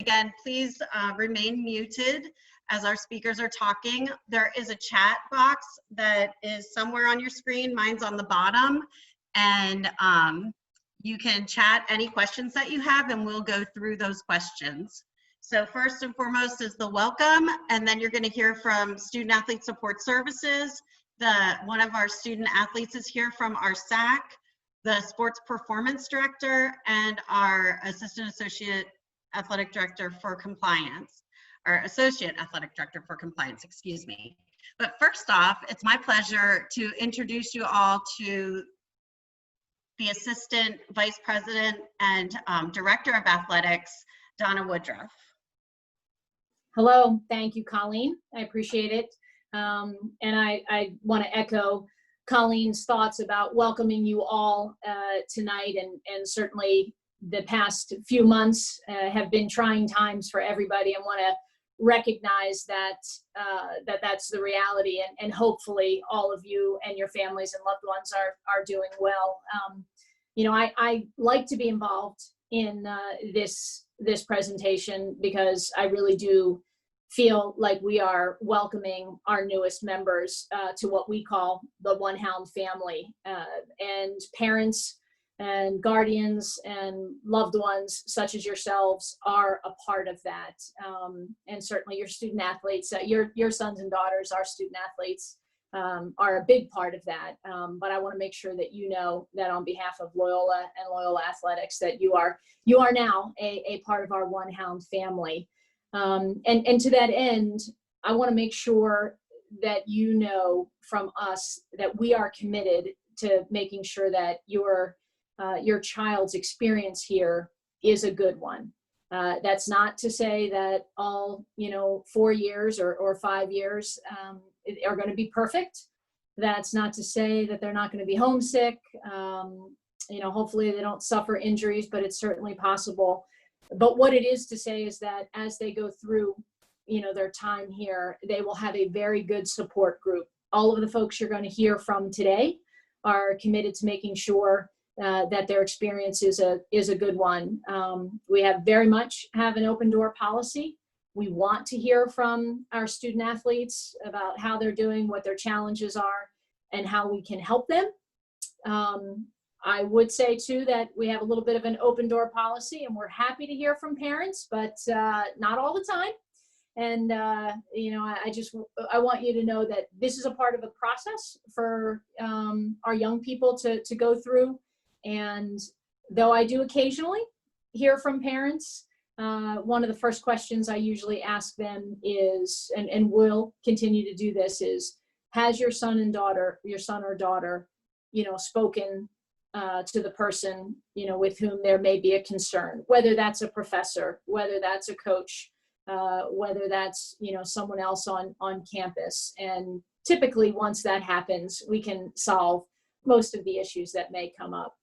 Again, please remain muted as our speakers are talking. There is a chat box that is somewhere on your screen. Mine's on the bottom. And you can chat any questions that you have and we'll go through those questions. So first and foremost is the welcome, and then you're going to hear from Student Athlete Support Services. One of our student athletes is here from our SAC, the Sports Performance Director, and our Associate Athletic Director for Compliance, or Associate Athletic Director for Compliance, excuse me. But first off, it's my pleasure to introduce you all to the Assistant Vice President and Director of Athletics, Donna Woodruff. Hello, thank you, Colleen. I appreciate it. And I want to echo Colleen's thoughts about welcoming you all tonight, and certainly the past few months have been trying times for everybody, and want to recognize that that's the reality, and hopefully all of you and your families and loved ones are doing well. You know, I like to be involved in this presentation because I really do feel like we are welcoming our newest members to what we call the One Hound family, and parents and guardians and loved ones such as yourselves are a part of that, and certainly your student athletes, your sons and daughters, our student athletes, are a big part of that. But I want to make sure that you know that on behalf of Loyola and Loyola Athletics, that you are now a part of our One Hound family. And to that end, I want to make sure that you know from us that we are committed to making sure that your child's experience here is a good one. That's not to say that all 4 years or 5 years are going to be perfect. That's not to say that they're not going to be homesick. Hopefully they don't suffer injuries, but it's certainly possible. But what it is to say is that as they go through, their time here, they will have a very good support group. All of the folks you're going to hear from today are committed to making sure that their experience is a good one. We very much have an open door policy. We want to hear from our student athletes about how they're doing, what their challenges are, and how we can help them. I would say too that we have a little bit of an open door policy, and we're happy to hear from parents, but not all the time. And I want you to know that this is a part of the process for our young people to go through. And though I do occasionally hear from parents, one of the first questions I usually ask them is, and will continue to do this, is, has your son or daughter, spoken to the person, with whom there may be a concern, whether that's a professor, whether that's a coach, whether that's, someone else on campus. And typically once that happens, we can solve most of the issues that may come up.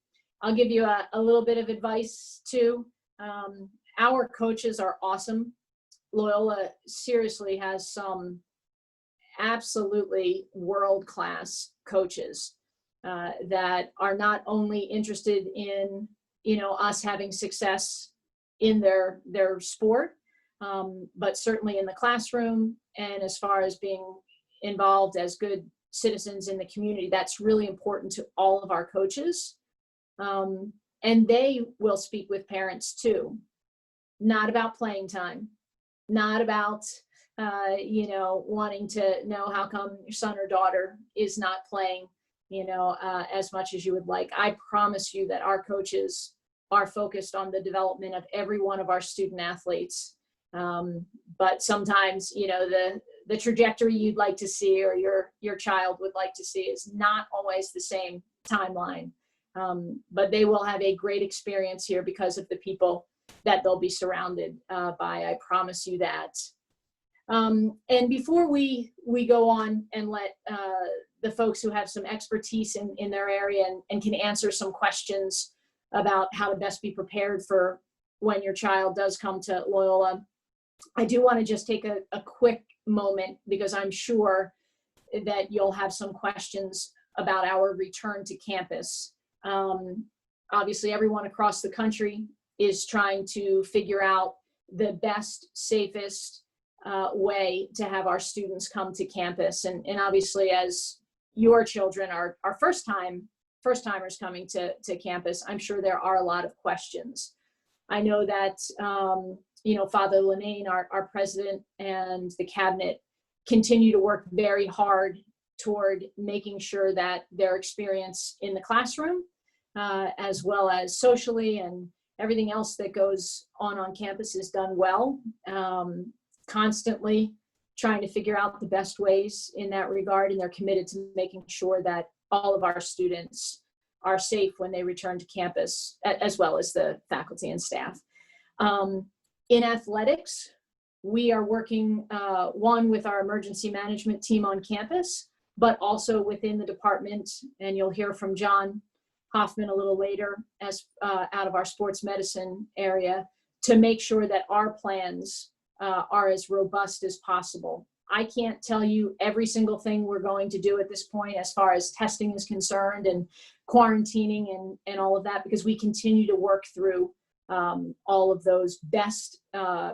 I'll give you a little bit of advice too. Our coaches are awesome. Loyola seriously has some absolutely world-class coaches that are not only interested in, us having success in their sport, but certainly in the classroom, and as far as being involved as good citizens in the community. That's really important to all of our coaches. And they will speak with parents too, not about playing time, not about, wanting to know how come your son or daughter is not playing, as much as you would like. I promise you that our coaches are focused on the development of every one of our student athletes. But sometimes, the trajectory you'd like to see, or your child would like to see, is not always the same timeline. But they will have a great experience here because of the people that they'll be surrounded by. I promise you that. And before we go on and let the folks who have some expertise in their area and can answer some questions about how to best be prepared for when your child does come to Loyola, I do want to just take a quick moment, because I'm sure that you'll have some questions about our return to campus. Obviously, everyone across the country is trying to figure out the best, safest way to have our students come to campus. And obviously, as your children are first-timers coming to campus, I'm sure there are a lot of questions. I know that, Father Linane, our president, and the cabinet continue to work very hard toward making sure that their experience in the classroom, as well as socially and everything else that goes on campus, is done well. Constantly trying to figure out the best ways in that regard, and they're committed to making sure that all of our students are safe when they return to campus, as well as the faculty and staff. In athletics, we are working, one, with our emergency management team on campus, but also within the department, and you'll hear from John Hoffman a little later as out of our sports medicine area, to make sure that our plans are as robust as possible. I can't tell you every single thing we're going to do at this point as far as testing is concerned and quarantining and all of that, because we continue to work through all of those best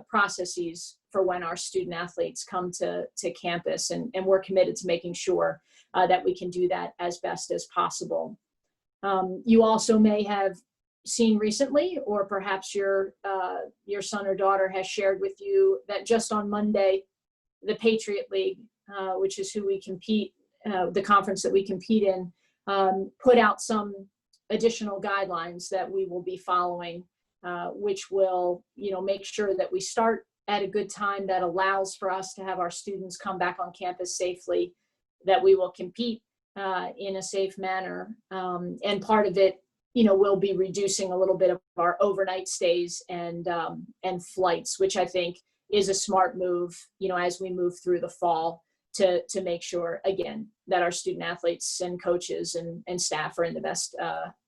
processes for when our student athletes come to campus, and we're committed to making sure that we can do that as best as possible. You also may have seen recently, or perhaps your son or daughter has shared with you, that just on Monday, the Patriot League, which is who we compete, the conference that we compete in, put out some additional guidelines that we will be following, which will, make sure that we start at a good time that allows for us to have our students come back on campus safely, that we will compete in a safe manner. And part of it, we'll be reducing a little bit of our overnight stays and flights, which I think is a smart move, as we move through the fall, to make sure, again, that our student athletes and coaches and staff are in the best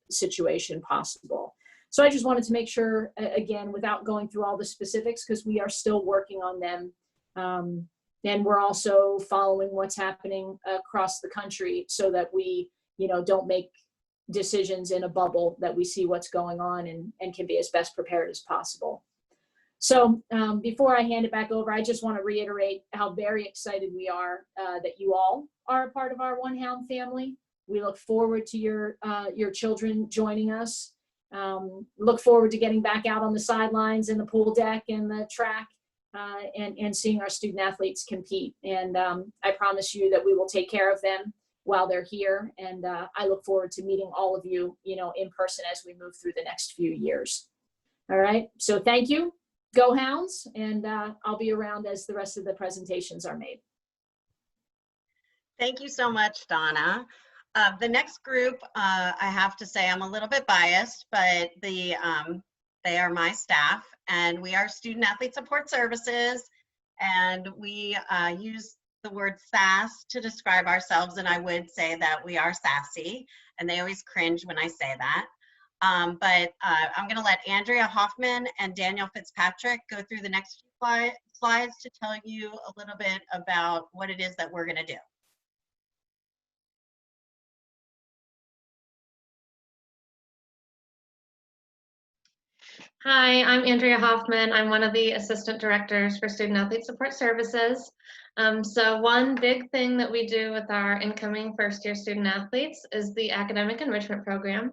situation possible. So I just wanted to make sure, again, without going through all the specifics, because we are still working on them. And we're also following what's happening across the country, so that we, don't make decisions in a bubble, that we see what's going on and can be as best prepared as possible. So before I hand it back over, I just want to reiterate how very excited we are that you all are a part of our One Hound family. We look forward to your children joining us. Look forward to getting back out on the sidelines and the pool deck and the track, and seeing our student athletes compete. And I promise you that we will take care of them while they're here. And I look forward to meeting all of you, in person as we move through the next few years. All right. So thank you. Go Hounds. And I'll be around as the rest of the presentations are made. Thank you so much, Donna. The next group, I have to say I'm a little bit biased, but they are my staff, and we are Student Athlete Support Services, and we use the word SAS to describe ourselves, and I would say that we are sassy, and they always cringe when I say that. But I'm going to let Andrea Hoffman and Daniel Fitzpatrick go through the next few slides to tell you a little bit about what it is that we're going to do. Hi, I'm Andrea Hoffman. I'm one of the assistant directors for Student Athlete Support Services. So one big thing that we do with our incoming first-year student athletes is the academic enrichment program.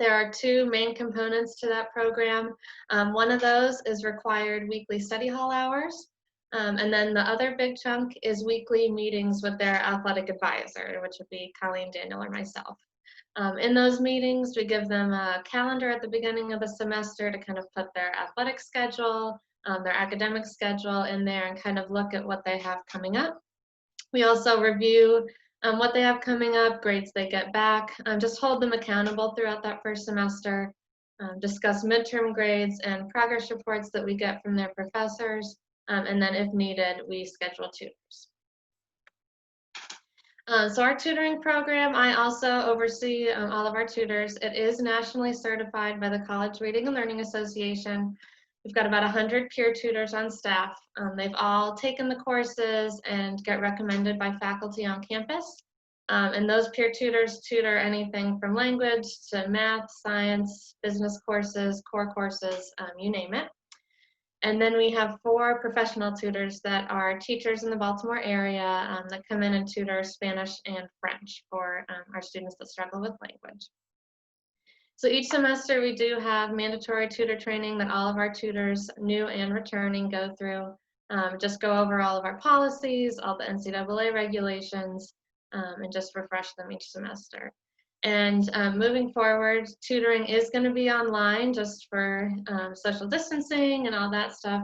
There are two main components to that program. One of those is required weekly study hall hours. And then the other big chunk is weekly meetings with their athletic advisor, which would be Colleen, Daniel, or myself. In those meetings, we give them a calendar at the beginning of the semester to kind of put their athletic schedule, their academic schedule in there, and kind of look at what they have coming up. We also review what they have coming up, grades they get back, just hold them accountable throughout that first semester, discuss midterm grades and progress reports that we get from their professors, and then if needed, we schedule tutors. So our tutoring program, I also oversee all of our tutors. It is nationally certified by the College Reading and Learning Association. We've got about 100 peer tutors on staff. They've all taken the courses and get recommended by faculty on campus. And those peer tutors tutor anything from language to math, science, business courses, core courses, you name it. And then we have 4 professional tutors that are teachers in the Baltimore area that come in and tutor Spanish and French for our students that struggle with language. So each semester we do have mandatory tutor training that all of our tutors, new and returning, go through. Just go over all of our policies, all the NCAA regulations, and just refresh them each semester. And moving forward, tutoring is going to be online just for social distancing and all that stuff.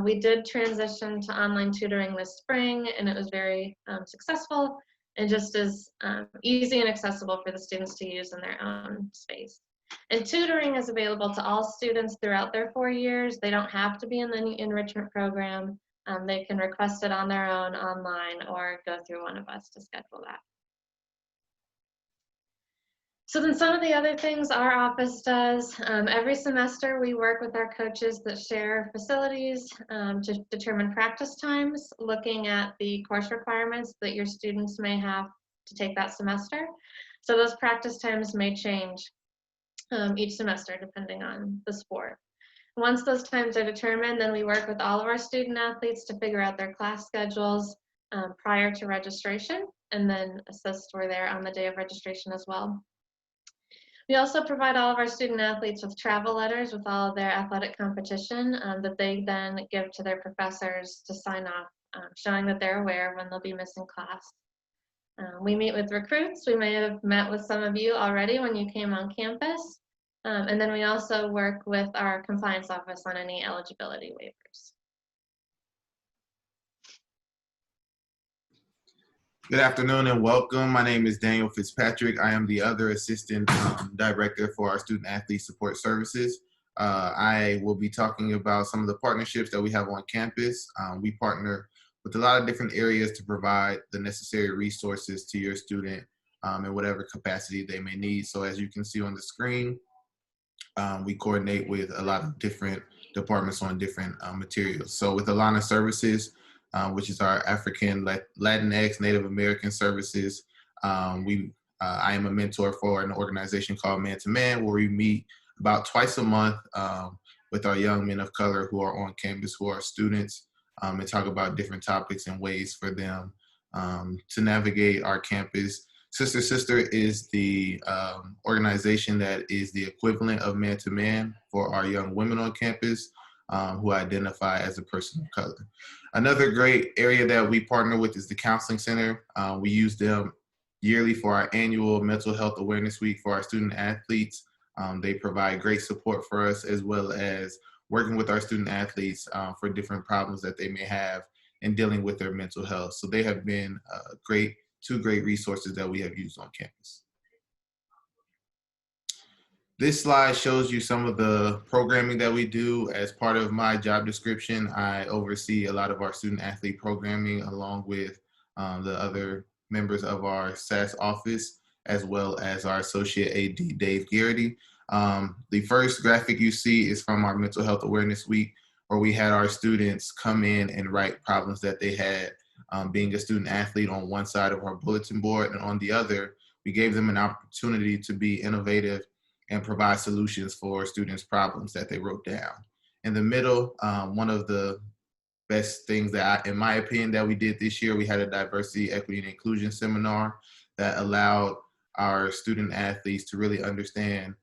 We did transition to online tutoring this spring, and it was very successful and just as easy and accessible for the students to use in their own space. And tutoring is available to all students throughout their 4 years. They don't have to be in the enrichment program. They can request it on their own online or go through one of us to schedule that. So then some of the other things our office does, every semester we work with our coaches that share facilities to determine practice times, looking at the course requirements that your students may have to take that semester. So those practice times may change each semester depending on the sport. Once those times are determined, then we work with all of our student athletes to figure out their class schedules prior to registration, and then assist we're there on the day of registration as well. We also provide all of our student athletes with travel letters with all of their athletic competition that they then give to their professors to sign off, showing that they're aware when they'll be missing class. We meet with recruits. We may have met with some of you already when you came on campus. And then we also work with our compliance office on any eligibility waivers. Good afternoon and welcome. My name is Daniel Fitzpatrick. I am the other assistant director for our student athlete support services. I will be talking about some of the partnerships that we have on campus. We partner with a lot of different areas to provide the necessary resources to your student in whatever capacity they may need. So as you can see on the screen, we coordinate with a lot of different departments on different materials. So with Alana Services, which is our African, Latinx, Native American services. I am a mentor for an organization called Man to Man, where we meet about twice a month with our young men of color who are on campus, who are students, and talk about different topics and ways for them to navigate our campus. Sister Sister is the organization that is the equivalent of Man to Man for our young women on campus who identify as a person of color. Another great area that we partner with is the Counseling Center. We use them yearly for our annual Mental Health Awareness Week for our student athletes. They provide great support for us, as well as working with our student athletes for different problems that they may have in dealing with their mental health. So they have been two great resources that we have used on campus. This slide shows you some of the programming that we do. As part of my job description, I oversee a lot of our student athlete programming along with the other members of our SAS office, as well as our associate AD, Dave Garrity. The first graphic you see is from our Mental Health Awareness Week, where we had our students come in and write problems that they had being a student athlete on one side of our bulletin board, and on the other, we gave them an opportunity to be innovative and provide solutions for students' problems that they wrote down. In the middle, one of the best things that, in my opinion, that we did this year, we had a diversity, equity, and inclusion seminar that allowed our student athletes to really understand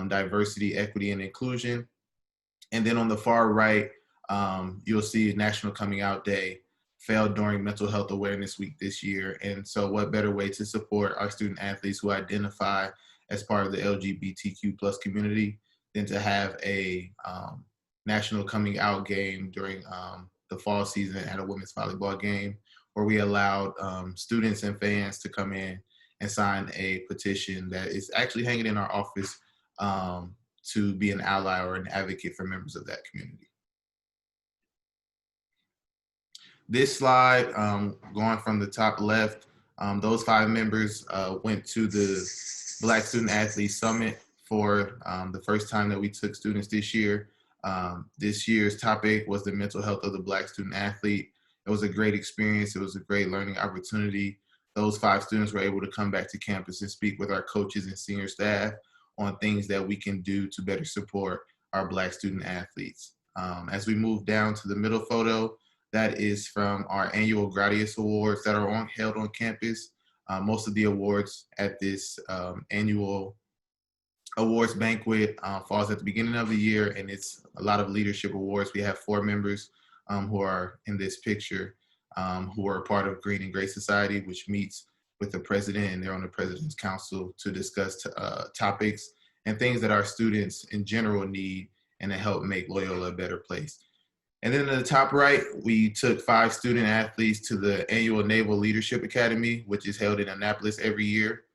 diversity, equity, and inclusion. And then on the far right, you'll see National Coming Out Day fell during Mental Health Awareness Week this year. And so what better way to support our student athletes who identify as part of the LGBTQ plus community than to have a National Coming Out game during the fall season at a women's volleyball game, where we allowed students and fans to come in and sign a petition that is actually hanging in our office to be an ally or an advocate for members of that community. This slide, going from the top left, those 5 members went to the Black Student Athlete Summit for the first time that we took students this year. This year's topic was the mental health of the Black student athlete. It was a great experience. It was a great learning opportunity. Those 5 students were able to come back to campus and speak with our coaches and senior staff on things that we can do to better support our Black student athletes. As we move down to the middle photo, that is from our annual Gradius Awards that are held on campus. Most of the awards at this annual awards banquet falls at the beginning of the year, and it's a lot of leadership awards. We have 4 members who are in this picture who are part of Green and Gray Society, which meets with the president, and they're on the president's council to discuss topics and things that our students in general need and to help make Loyola a better place. And then in the top right, we took 5 student athletes to the annual Naval Leadership Academy, which is held in Annapolis every year.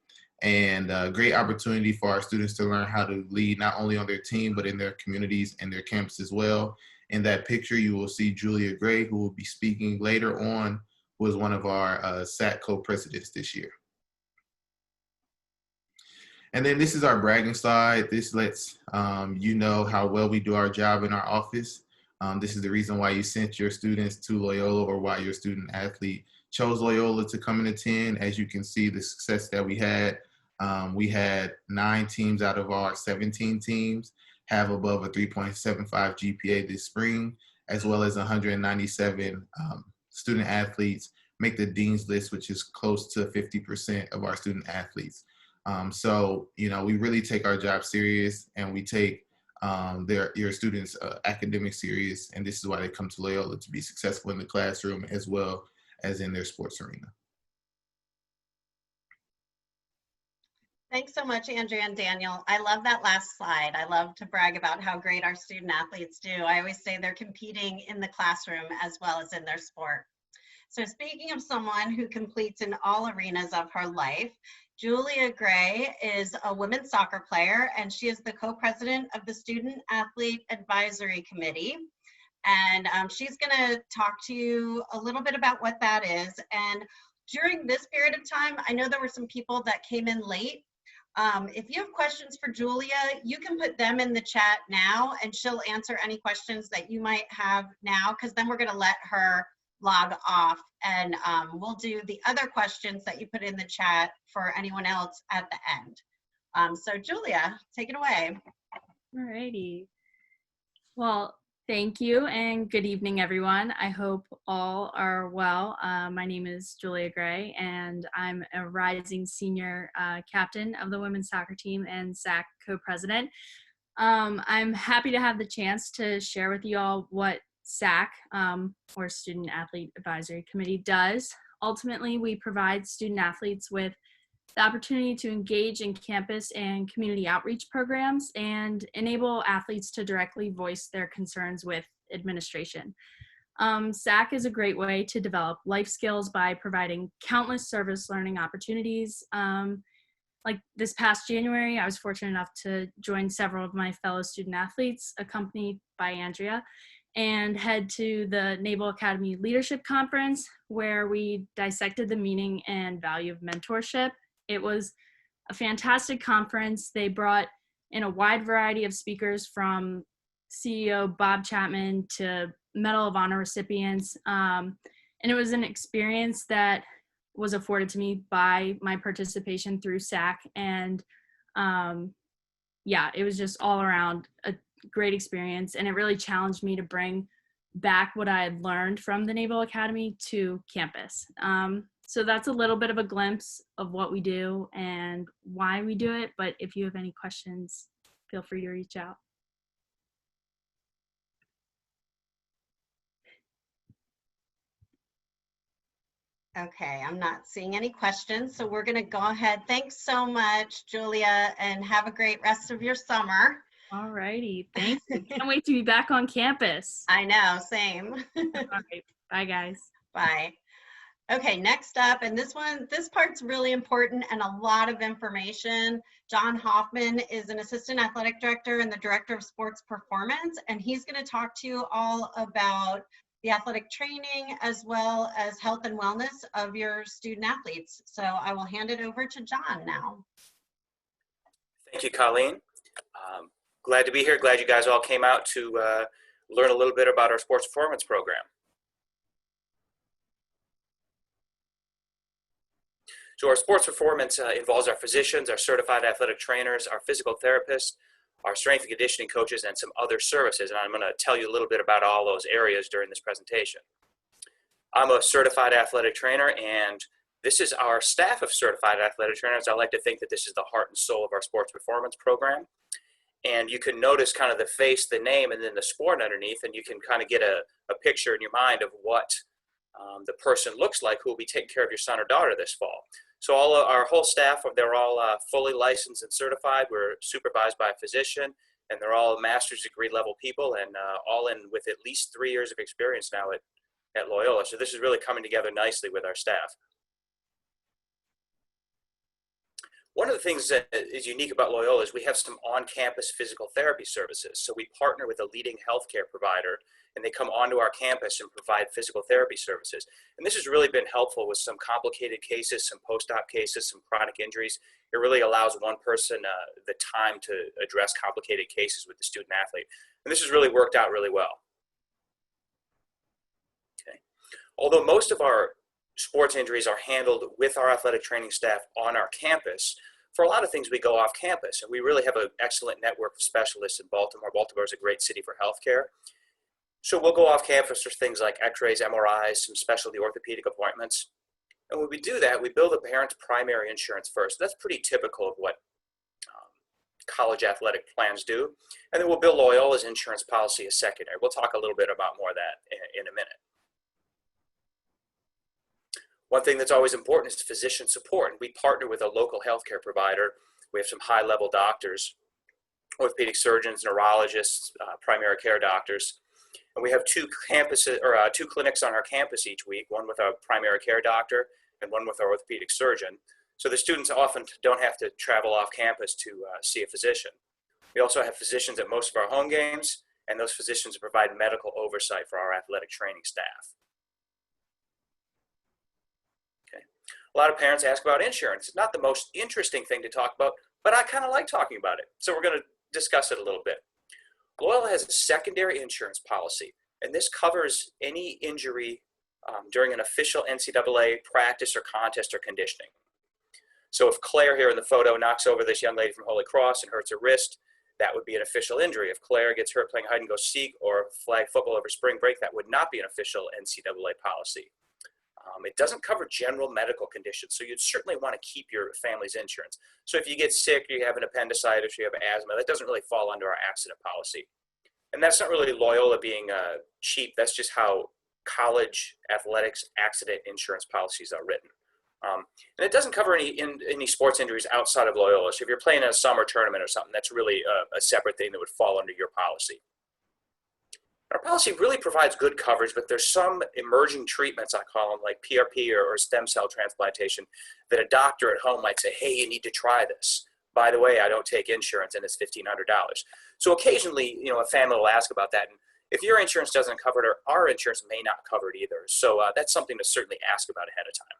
And a great opportunity for our students to learn how to lead not only on their team, but in their communities and their campus as well. In that picture, you will see Julia Gray, who will be speaking later on, who is one of our SAC co-presidents this year. And then this is our bragging slide. This lets you know how well we do our job in our office. This is the reason why you sent your students to Loyola, or why your student athlete chose Loyola to come and attend. As you can see, the success that we had 9 teams out of our 17 teams have above a 3.75 GPA this spring, as well as 197 student athletes make the Dean's List, which is close to 50% of our student athletes. So, you know, we really take our job serious, and we take your students' academic serious, and this is why they come to Loyola, to be successful in the classroom as well as in their sports arena. Thanks so much, Andrea and Daniel. I love that last slide. I love to brag about how great our student athletes do. I always say they're competing in the classroom as well as in their sport. So speaking of someone who completes in all arenas of her life, Julia Gray is a women's soccer player, and she is the co-president of the Student Athlete Advisory Committee. And she's gonna talk to you a little bit about what that is. And during this period of time, I know there were some people that came in late. If you have questions for Julia, you can put them in the chat now, and she'll answer any questions that you might have now, because then we're gonna let her log off, and we'll do the other questions that you put in the chat for anyone else at the end. So Julia, take it away. All righty. Well, thank you and good evening, everyone. I hope all are well. My name is Julia Gray, and I'm a rising senior captain of the women's soccer team and SAC co-president. I'm happy to have the chance to share with you all what SAC, or Student Athlete Advisory Committee, does. Ultimately, we provide student athletes with the opportunity to engage in campus and community outreach programs and enable athletes to directly voice their concerns with administration. SAC is a great way to develop life skills by providing countless service learning opportunities. Like this past January, I was fortunate enough to join several of my fellow student athletes, accompanied by Andrea, and head to the Naval Academy Leadership Conference, where we dissected the meaning and value of mentorship. It was a fantastic conference. They brought in a wide variety of speakers, from CEO Bob Chapman to Medal of Honor recipients. And it was an experience that was afforded to me by my participation through SAC. And yeah, it was just all around a great experience, and it really challenged me to bring back what I had learned from the Naval Academy to campus. So that's a little bit of a glimpse of what we do and why we do it, but if you have any questions, feel free to reach out. Okay, I'm not seeing any questions, so we're gonna go ahead. Thanks so much, Julia, and have a great rest of your summer. All righty, thank you. Can't wait to be back on campus. I know, same. All right, bye guys. Bye. Okay, next up, and this part's really important and a lot of information. John Hoffman is an assistant athletic director and the director of sports performance, and he's going to talk to you all about the athletic training as well as health and wellness of your student athletes. So I will hand it over to John now. Thank you, Colleen. Glad to be here. Glad you guys all came out to learn a little bit about our sports performance program. So our sports performance involves our physicians, our certified athletic trainers, our physical therapists, our strength and conditioning coaches, and some other services. And I'm going to tell you a little bit about all those areas during this presentation. I'm a certified athletic trainer, and this is our staff of certified athletic trainers. I like to think that this is the heart and soul of our sports performance program. And you can notice kind of the face, the name, and then the sport underneath, and you can kind of get a picture in your mind of what the person looks like who will be taking care of your son or daughter this fall. So our whole staff, they're all fully licensed and certified. We're supervised by a physician, and they're all master's degree level people, and all in with at least 3 years of experience now at Loyola. So this is really coming together nicely with our staff. One of the things that is unique about Loyola is we have some on-campus physical therapy services. So we partner with a leading healthcare provider, and they come onto our campus and provide physical therapy services. And this has really been helpful with some complicated cases, some post-op cases, some chronic injuries. It really allows one person the time to address complicated cases with the student athlete. And this has really worked out really well. Okay. Although most of our sports injuries are handled with our athletic training staff on our campus, for a lot of things we go off campus, and we really have an excellent network of specialists in Baltimore. Baltimore is a great city for healthcare. So we'll go off campus for things like x-rays, MRIs, some specialty orthopedic appointments. And when we do that, we bill the parent's primary insurance first. That's pretty typical of what college athletic plans do. And then we'll bill Loyola's insurance policy as secondary. We'll talk a little bit about more of that in a minute. One thing that's always important is physician support. And we partner with a local healthcare provider. We have some high-level doctors, orthopedic surgeons, neurologists, primary care doctors. And we have two clinics on our campus each week, one with our primary care doctor and one with our orthopedic surgeon. So the students often don't have to travel off campus to see a physician. We also have physicians at most of our home games, and those physicians provide medical oversight for our athletic training staff. A lot of parents ask about insurance. It's not the most interesting thing to talk about, but I kind of like talking about it. So we're going to discuss it a little bit. Loyola has a secondary insurance policy, and this covers any injury during an official NCAA practice or contest or conditioning. So if Claire here in the photo knocks over this young lady from Holy Cross and hurts her wrist, that would be an official injury. If Claire gets hurt playing hide and go seek or flag football over spring break, that would not be an official NCAA policy. It doesn't cover general medical conditions, so you'd certainly want to keep your family's insurance. So if you get sick, or you have an appendicitis, or you have asthma, that doesn't really fall under our accident policy. And that's not really Loyola being cheap. That's just how college athletics accident insurance policies are written. And it doesn't cover any sports injuries outside of Loyola. So if you're playing in a summer tournament or something, that's really a separate thing that would fall under your policy. Our policy really provides good coverage, but there's some emerging treatments, I call them, like PRP or stem cell transplantation, that a doctor at home might say, hey, you need to try this. By the way, I don't take insurance and it's $1,500. So occasionally, a family will ask about that. And if your insurance doesn't cover it, our insurance may not cover it either. So that's something to certainly ask about ahead of time.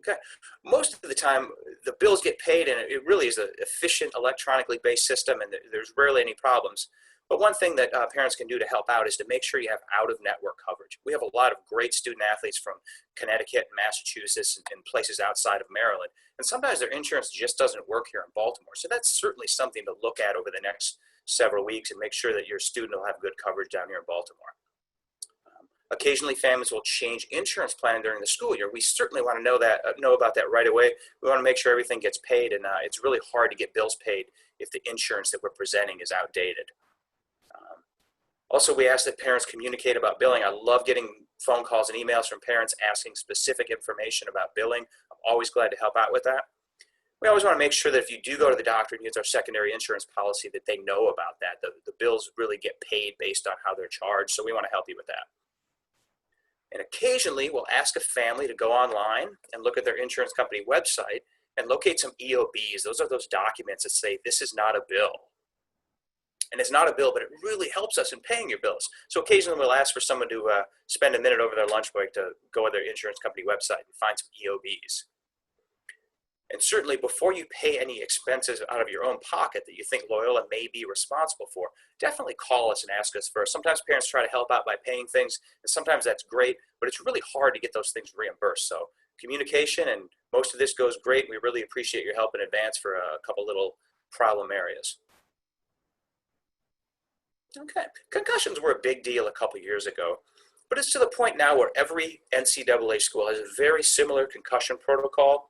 Okay, most of the time the bills get paid, and it really is an efficient electronically based system, and there's rarely any problems. But one thing that parents can do to help out is to make sure you have out-of-network coverage. We have a lot of great student athletes from Connecticut and Massachusetts and places outside of Maryland, and sometimes their insurance just doesn't work here in Baltimore. So that's certainly something to look at over the next several weeks and make sure that your student will have good coverage down here in Baltimore. Occasionally, families will change insurance plan during the school year. We certainly want to know about that right away. We want to make sure everything gets paid, and it's really hard to get bills paid if the insurance that we're presenting is outdated. Also, we ask that parents communicate about billing. I love getting phone calls and emails from parents asking specific information about billing. I'm always glad to help out with that. We always want to make sure that if you do go to the doctor and use our secondary insurance policy, that they know about that. The bills really get paid based on how they're charged, so we want to help you with that. And occasionally, we'll ask a family to go online and look at their insurance company website and locate some EOBs. Those are those documents that say this is not a bill. And it's not a bill, but it really helps us in paying your bills. So occasionally, we'll ask for someone to spend a minute over their lunch break to go to their insurance company website and find some EOBs. And certainly, before you pay any expenses out of your own pocket that you think Loyola may be responsible for, definitely call us and ask us first. Sometimes parents try to help out by paying things, and sometimes that's great, but it's really hard to get those things reimbursed. So communication and Most of this goes great. We really appreciate your help in advance for a couple little problem areas. Okay, concussions were a big deal a couple years ago, but it's to the point now where every NCAA school has a very similar concussion protocol,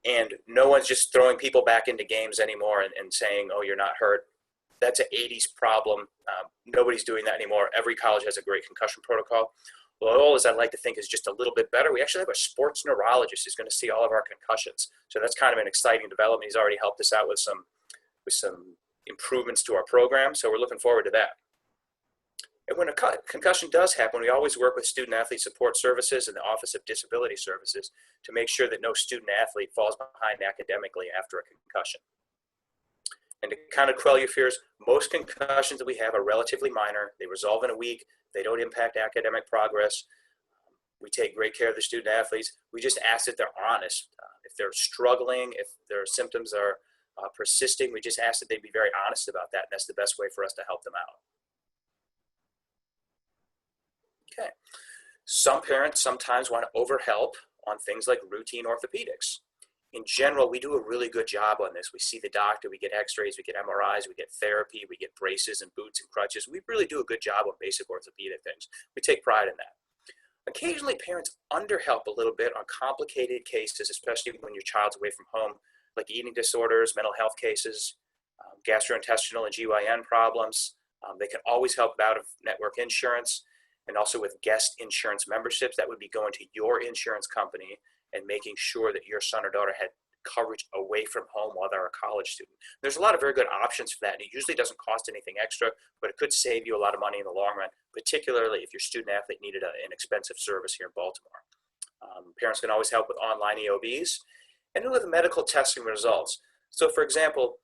and no one's just throwing people back into games anymore and saying, oh, you're not hurt. That's an 80s problem. Nobody's doing that anymore. Every college has a great concussion protocol. Well, as I like to think is just a little bit better. We actually have a sports neurologist who's going to see all of our concussions. So that's kind of an exciting development. He's already helped us out with some improvements to our program. So we're looking forward to that. And when a concussion does happen, we always work with Student Athlete Support Services and the Office of Disability Services to make sure that no student athlete falls behind academically after a concussion. And to kind of quell your fears, most concussions that we have are relatively minor. They resolve in a week. They don't impact academic progress. We take great care of the student athletes. We just ask that they're honest. If they're struggling, if their symptoms are persisting, we just ask that they be very honest about that, and that's the best way for us to help them out. Okay. Some parents sometimes want to overhelp on things like routine orthopedics. In general, we do a really good job on this. We see the doctor, we get x-rays, we get MRIs, we get therapy, we get braces and boots and crutches. We really do a good job on basic orthopedic things. We take pride in that. Occasionally, parents underhelp a little bit on complicated cases, especially when your child's away from home, like eating disorders, mental health cases, gastrointestinal and GYN problems. They can always help out of network insurance, and also with guest insurance memberships. That would be going to your insurance company and making sure that your son or daughter had coverage away from home while they're a college student. There's a lot of very good options for that, and it usually doesn't cost anything extra, but it could save you a lot of money in the long run, particularly if your student athlete needed an expensive service here in Baltimore. Parents can always help with online EOBs and with medical testing results. So for example,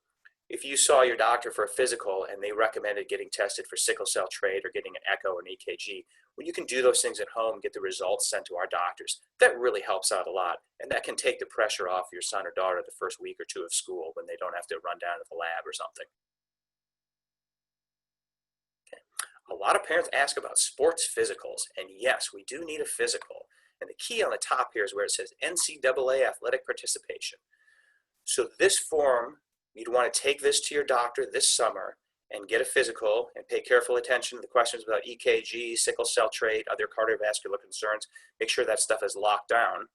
if you saw your doctor for a physical and they recommended getting tested for sickle cell trait or getting an echo or an EKG, well, you can do those things at home, get the results sent to our doctors. That really helps out a lot, and that can take the pressure off your son or daughter the first week or two of school when they don't have to run down to the lab or something. Okay. A lot of parents ask about sports physicals, and yes, we do need a physical. And the key on the top here is where it says NCAA athletic participation. So this form, you'd want to take this to your doctor this summer and get a physical and pay careful attention to the questions about EKG, sickle cell trait, other cardiovascular concerns. Make sure that stuff is locked down.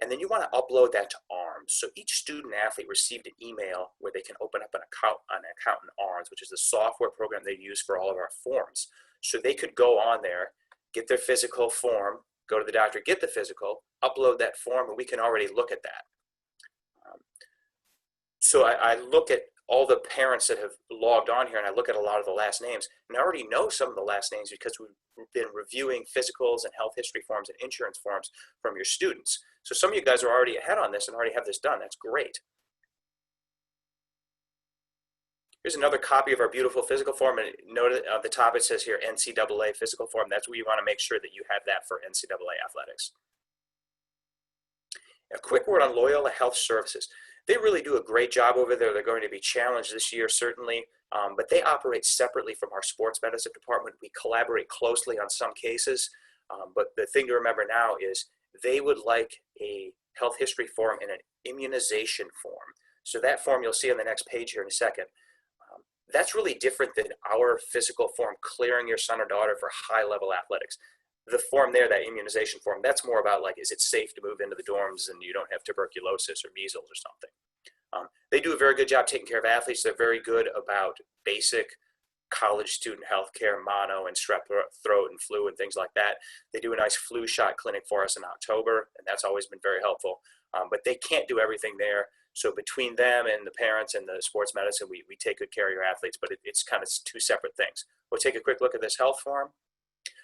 And then you want to upload that to ARMS. So each student athlete received an email where they can open up an account in ARMS, which is the software program they use for all of our forms. So they could go on there, get their physical form, go to the doctor, get the physical, upload that form, and we can already look at that. So I look at all the parents that have logged on here, and I look at a lot of the last names, and I already know some of the last names because we've been reviewing physicals and health history forms and insurance forms from your students. So some of you guys are already ahead on this and already have this done. That's great. Here's another copy of our beautiful physical form, and note at the top it says here NCAA physical form. That's where you want to make sure that you have that for NCAA athletics. A quick word on Loyola Health Services. They really do a great job over there. They're going to be challenged this year, certainly, but they operate separately from our sports medicine department. We collaborate closely on some cases, but the thing to remember now is they would like a health history form and an immunization form. So that form you'll see on the next page here in a second. That's really different than our physical form clearing your son or daughter for high-level athletics. The form there, that immunization form, that's more about like, is it safe to move into the dorms and you don't have tuberculosis or measles or something. They do a very good job taking care of athletes. They're very good about basic college student health care, mono and strep throat and flu and things like that. They do a nice flu shot clinic for us in October, and that's always been very helpful. But they can't do everything there. So between them and the parents and the sports medicine, we take good care of your athletes, but it's kind of two separate things. We'll take a quick look at this health form.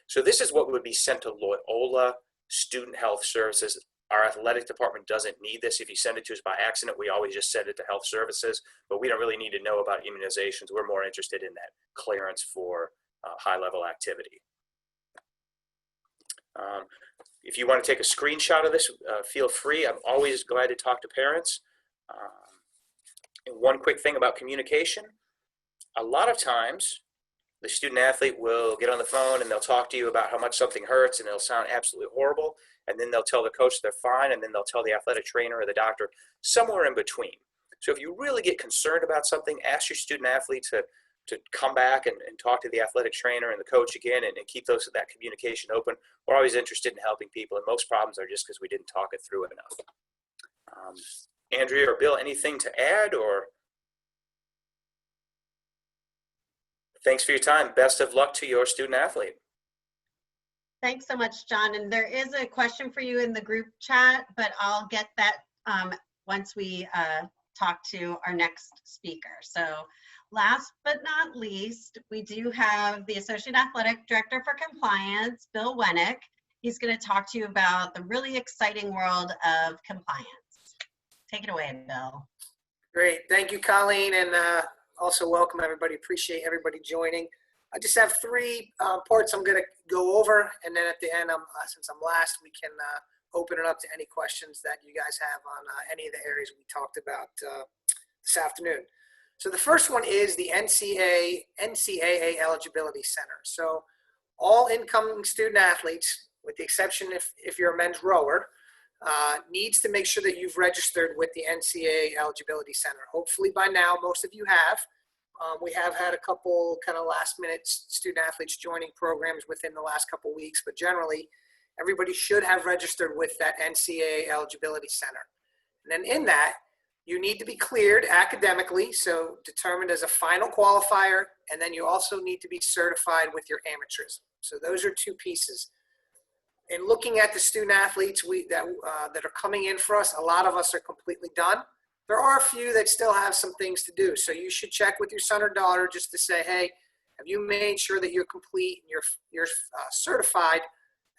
So this is what would be sent to Loyola Student Health Services. Our athletic department doesn't need this. If you send it to us by accident, we always just send it to health services, but we don't really need to know about immunizations. We're more interested in that clearance for high-level activity. If you want to take a screenshot of this, feel free. I'm always glad to talk to parents. And one quick thing about communication. A lot of times, The student athlete will get on the phone and they'll talk to you about how much something hurts, and it'll sound absolutely horrible. And then they'll tell the coach they're fine, and then they'll tell the athletic trainer or the doctor, somewhere in between. So if you really get concerned about something, ask your student athlete to come back and talk to the athletic trainer and the coach again, and keep that communication open. We're always interested in helping people, and most problems are just because we didn't talk it through enough. Andrea or Bill, anything to add? Or thanks for your time. Best of luck to your student athlete. Thanks so much, John. And there is a question for you in the group chat, but I'll get that once we talk to our next speaker. So last but not least, we do have the Associate Athletic Director for Compliance, Bill Wennick. He's going to talk to you about the really exciting world of compliance. Take it away, Bill. Great. Thank you, Colleen, and also welcome everybody. Appreciate everybody joining. I just have three parts I'm going to go over, and then at the end, since I'm last, we can open it up to any questions that you guys have on any of the areas we talked about this afternoon. So the first one is the NCAA Eligibility Center. So all incoming student athletes, with the exception if you're a men's rower, needs to make sure that you've registered with the NCAA Eligibility Center. Hopefully by now, most of you have. We have had a couple kind of last minute student athletes joining programs within the last couple weeks, but generally everybody should have registered with that NCAA Eligibility Center. And then in that, you need to be cleared academically, so determined as a final qualifier, and then you also need to be certified with your amateurism. So those are two pieces. In looking at the student athletes that are coming in for us, a lot of us are completely done. There are a few that still have some things to do. So you should check with your son or daughter just to say, hey, have you made sure that you're complete and you're certified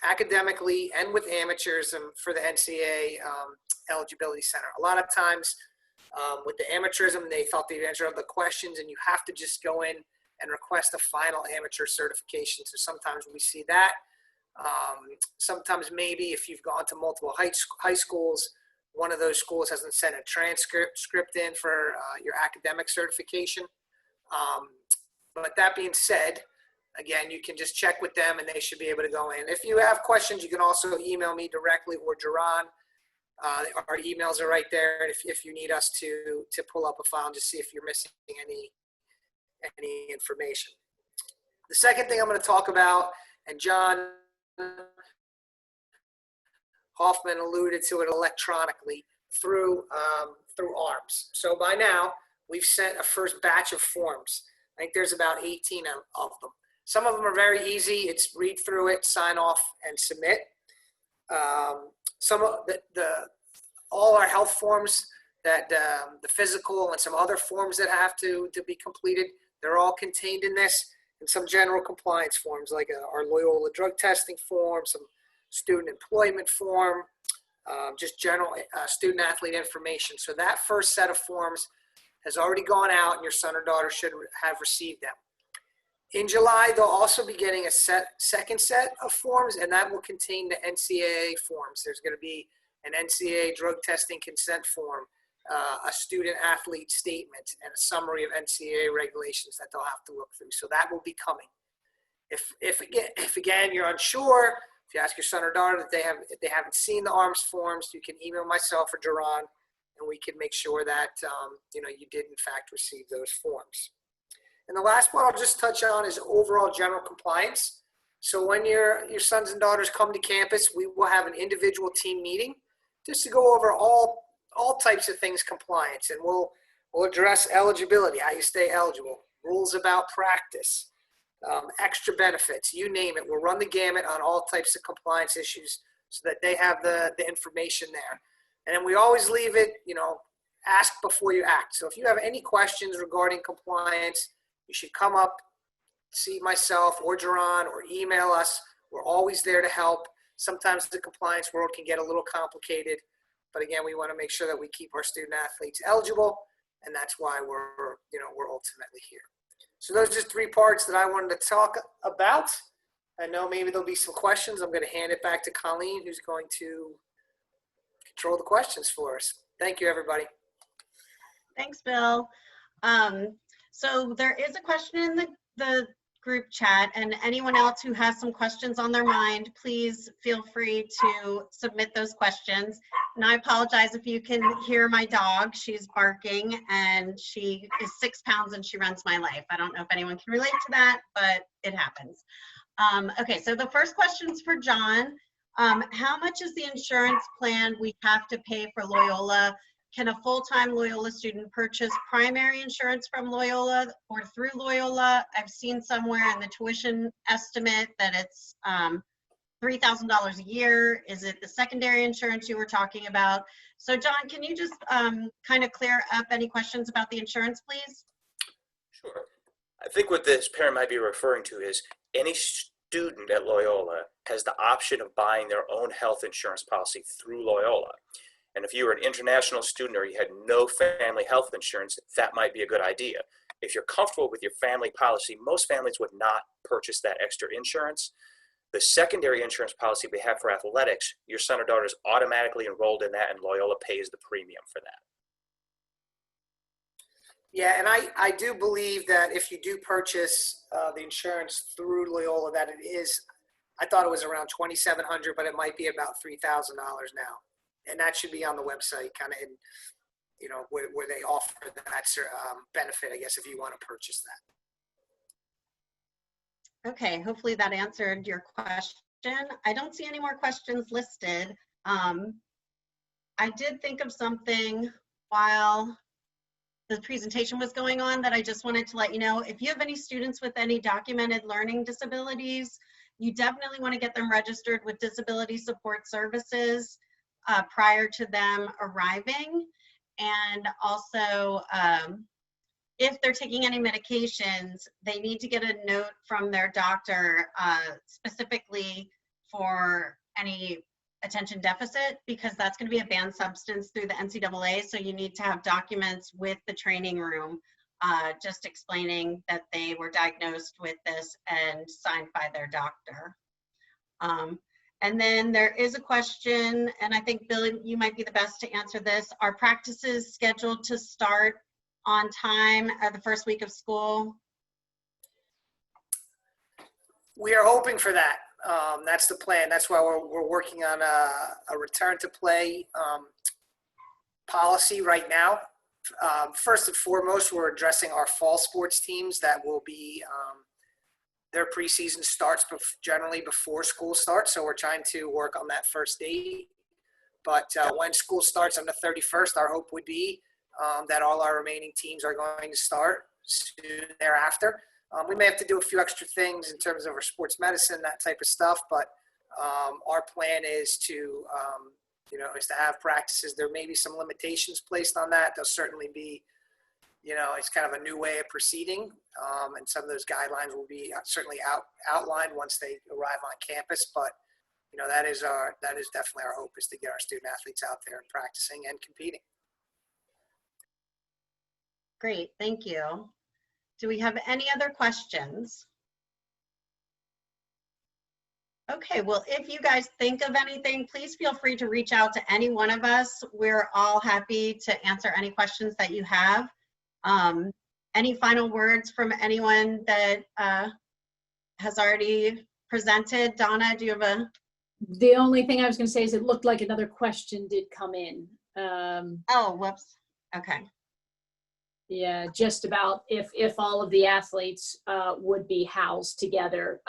academically and with amateurism for the NCAA Eligibility Center? A lot of times with the amateurism, they thought they'd answer all the questions, and you have to just go in and request a final amateur certification. So sometimes we see that. Sometimes maybe if you've gone to multiple high schools, one of those schools hasn't sent a transcript in for your academic certification. But that being said, again, you can just check with them and they should be able to go in. If you have questions, you can also email me directly or Duran. Our emails are right there. If you need us to pull up a file and just see if you're missing any information. The second thing I'm going to talk about, and John Hoffman alluded to it electronically through ARMS. So by now, we've sent a first batch of forms. I think there's about 18 of them. Some of them are very easy. It's read through it, sign off, and submit. Some of all our health forms, that the physical and some other forms that have to be completed, they're all contained in this, and some general compliance forms like our Loyola drug testing form, some student employment form, just general student athlete information. So that first set of forms has already gone out, and your son or daughter should have received them. In July, they'll also be getting a second set of forms, and that will contain the NCAA forms. There's going to be an NCAA drug testing consent form, a student athlete statement, and a summary of NCAA regulations that they'll have to look through. So that will be coming. If again you're unsure, if you ask your son or daughter that they haven't seen the ARMS forms, you can email myself or Duran, and we can make sure that you did in fact receive those forms. And the last one I'll just touch on is overall general compliance. So when your sons and daughters come to campus, we will have an individual team meeting just to go over all types of things compliance, and we'll address eligibility, how you stay eligible, rules about practice, extra benefits, you name it. We'll run the gamut on all types of compliance issues so that they have the information there. And then we always leave it, ask before you act. So if you have any questions regarding compliance, you should come up, see myself or Duran, or email us. We're always there to help. Sometimes the compliance world can get a little complicated, but again, we want to make sure that we keep our student athletes eligible, and that's why we're ultimately here. So those are just three parts that I wanted to talk about. I know maybe there'll be some questions. I'm going to hand it back to Colleen, who's going to control the questions for us. Thank you, everybody. Thanks, Bill. So there is a question in the group chat, and anyone else who has some questions on their mind, please feel free to submit those questions. And I apologize if you can hear my dog. She's barking, and she is 6 pounds and she runs my life. I don't know if anyone can relate to that, but it happens. Okay, so the first question is for John. How much is the insurance plan we have to pay for Loyola? Can a full-time Loyola student purchase primary insurance from Loyola or through Loyola? I've seen somewhere in the tuition estimate that it's $3,000 a year. Is it the secondary insurance you were talking about? So John, can you just kind of clear up any questions about the insurance, please? Sure. I think what this parent might be referring to is any student at Loyola has the option of buying their own health insurance policy through Loyola. And if you were an international student or you had no family health insurance, that might be a good idea. If you're comfortable with your family policy, most families would not purchase that extra insurance. The secondary insurance policy we have for athletics, your son or daughter is automatically enrolled in that, and Loyola pays the premium for that. Yeah, and I do believe that if you do purchase the insurance through Loyola, that it is, I thought it was around $2,700, but it might be about $3,000 now. And that should be on the website, kind of in, you know, where they offer that benefit, I guess, if you want to purchase that. Okay, hopefully that answered your question. I don't see any more questions listed. I did think of something while the presentation was going on that I just wanted to let you know. If you have any students with any documented learning disabilities, you definitely want to get them registered with Disability Support Services prior to them arriving. And also, if they're taking any medications, they need to get a note from their doctor specifically for any attention deficit, because that's going to be a banned substance through the NCAA. So you need to have documents with the training room just explaining that they were diagnosed with this and signed by their doctor. And then there is a question, and I think, Bill, you might be the best to answer this. Are practices scheduled to start on time at the first week of school? We are hoping for that. That's the plan. That's why we're working on a return to play policy right now. First and foremost, we're addressing our fall sports teams that will be their preseason starts generally before school starts, so we're trying to work on that first date. But when school starts on the 31st, our hope would be that all our remaining teams are going to start soon thereafter. We may have to do a few extra things in terms of our sports medicine, that type of stuff, but our plan is to, is to have practices. There may be some limitations placed on that. There'll certainly be, it's kind of a new way of proceeding, and some of those guidelines will be certainly outlined once they arrive on campus. But that is definitely our hope, is to get our student athletes out there and practicing and competing. Great, thank you. Do we have any other questions? Okay, well, if you guys think of anything, please feel free to reach out to any one of us. We're all happy to answer any questions that you have. Any final words from anyone that has already presented? Donna, do you have a? The only thing I was going to say is it looked like another question did come in. Oh, whoops. Okay. Yeah, just about if all of the athletes would be housed together.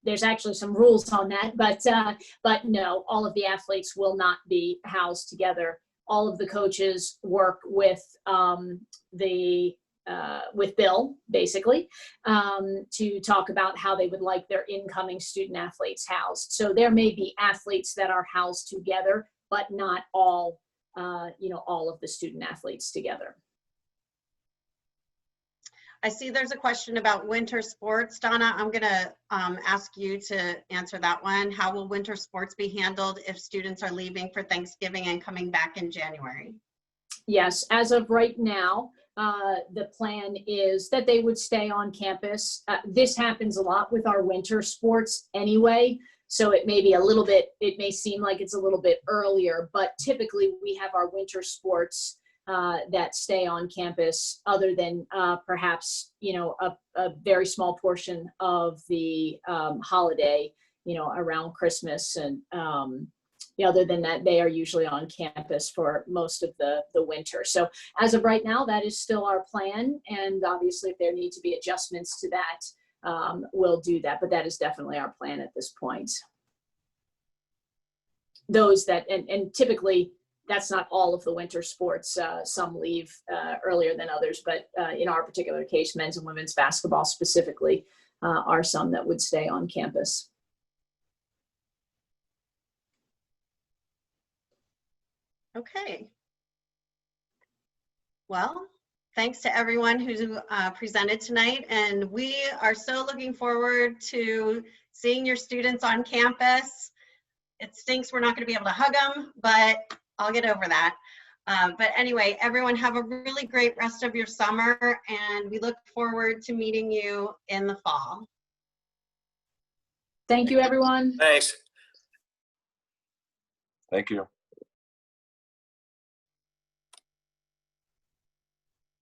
There's actually some rules on that, but no, all of the athletes will not be housed together. All of the coaches work with with Bill, basically, to talk about how they would like their incoming student athletes housed. So there may be athletes that are housed together, but not all, all of the student athletes together. I see there's a question about winter sports. Donna, I'm going to ask you to answer that one. How will winter sports be handled if students are leaving for Thanksgiving and coming back in January? Yes, as of right now, the plan is that they would stay on campus. This happens a lot with our winter sports anyway, so it may be it may seem like it's a little bit earlier, but typically we have our winter sports that stay on campus, other than perhaps, a very small portion of the holiday, around Christmas. And other than that, they are usually on campus for most of the winter. So as of right now, that is still our plan. And obviously, if there need to be adjustments to that, we'll do that. But that is definitely our plan at this point. Those that, and typically, that's not all of the winter sports. Some leave earlier than others, but in our particular case, men's and women's basketball specifically are some that would stay on campus. Okay. Well, thanks to everyone who presented tonight, and we are so looking forward to seeing your students on campus. It stinks we're not going to be able to hug them, but I'll get over that. But anyway, everyone have a really great rest of your summer, and we look forward to meeting you in the fall. Thank you, everyone. Thanks. Thank you.